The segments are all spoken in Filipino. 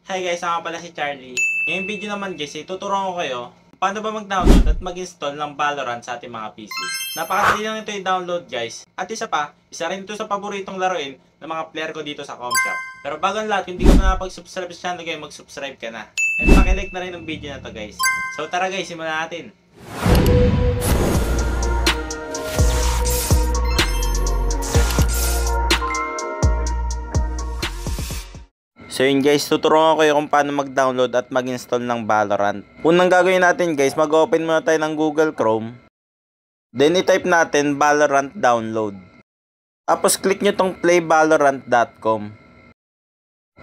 Hi guys, ako pala si Charlie. Ngayong video naman guys, tuturuan ko kayo paano ba mag-download at mag-install ng Valorant sa ating mga PC. Napakadali lang ito i-download guys. At isa rin ito sa paboritong laruin ng mga player ko dito sa ComShop. Pero bago ang lahat, kung hindi ka pa nakapag-subscribe sa channel guys, mag-subscribe ka na. And pakilike na rin ang video na to guys. So tara guys, simulan natin. So yun guys, tuturuan ko kayo kung paano mag-download at mag-install ng Valorant. Unang gagawin natin guys, mag-open muna tayo ng Google Chrome. Then i-type natin Valorant download. Tapos click nyo tong playvalorant.com.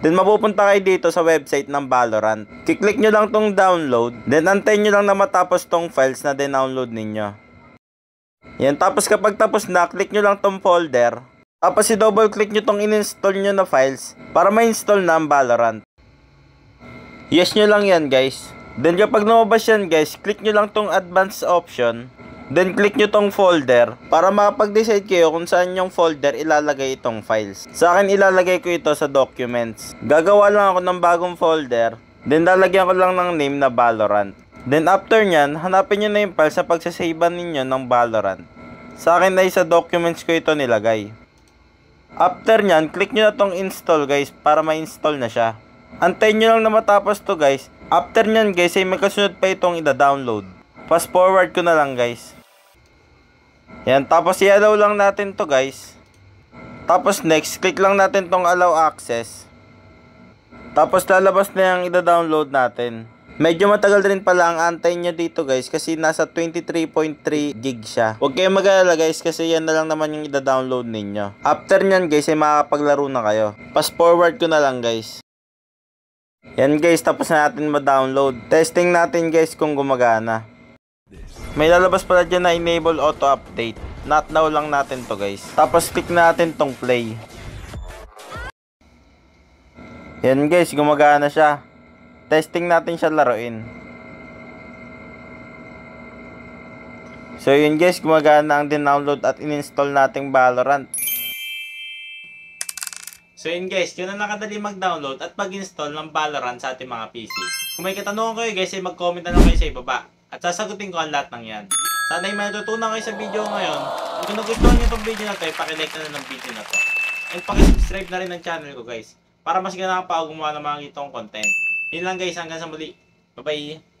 Then mapupunta kayo dito sa website ng Valorant. Kiklik nyo lang tong download. Then antayin nyo lang na matapos tong files na din-download ninyo. Yan, tapos kapag tapos na, click nyo lang tong folder. Tapos i-double click nyo tong in-install nyo na files para ma-install na ang Valorant. Yes nyo lang yan guys. Then kapag lumabas yan guys, click nyo lang tong advanced option. Then click nyo tong folder para makapag-decide kayo kung saan yung folder ilalagay itong files. Sa akin ilalagay ko ito sa documents. Gagawa lang ako ng bagong folder. Then lalagyan ko lang ng name na Valorant. Then after nyan, hanapin nyo na yung file sa pagsasavean ninyo ng Valorant. Sa akin ay sa documents ko ito nilagay. After nyan, click nyo na tong install guys para ma-install na siya. Antayin nyo lang na matapos to guys. After nyan guys ay may kasunod pa itong ida-download. Fast forward ko na lang guys. Yan, tapos i-allow lang natin to guys. Tapos next, click lang natin tong allow access. Tapos lalabas na yung ida-download natin. Medyo matagal rin pala ang antayin nyo dito guys kasi nasa 23.3 gig siya. Huwag kayong mag-alala guys kasi yan na lang naman yung ida-download ninyo. After nyan guys ay makakapaglaro na kayo. Fast forward ko na lang guys. Yan guys, tapos na natin ma-download. Testing natin guys kung gumagana. May lalabas pala dyan na enable auto update. Not now lang natin to guys. Tapos click natin tong play. Yan guys, gumagana siya. Testing natin siya laruin. So yun guys, gumagana ang din-download at in-install nating Valorant. So yun guys, yun ang nakadali mag-download at mag-install ng Valorant sa ating mga PC. Kung may katanungan kayo guys, ay mag-comment na lang kayo sa ibaba. At sasagutin ko ang lahat ng yan. Sana ay matutunan kayo sa video ngayon. Kung nagustuhan nyo itong video na to, pakilike na ng video na to. And pakisubscribe na rin ng channel ko guys. Para mas ganang pa ako gumawa ng mga itong content. Yun lang guys, hanggang sa muli. Bye bye!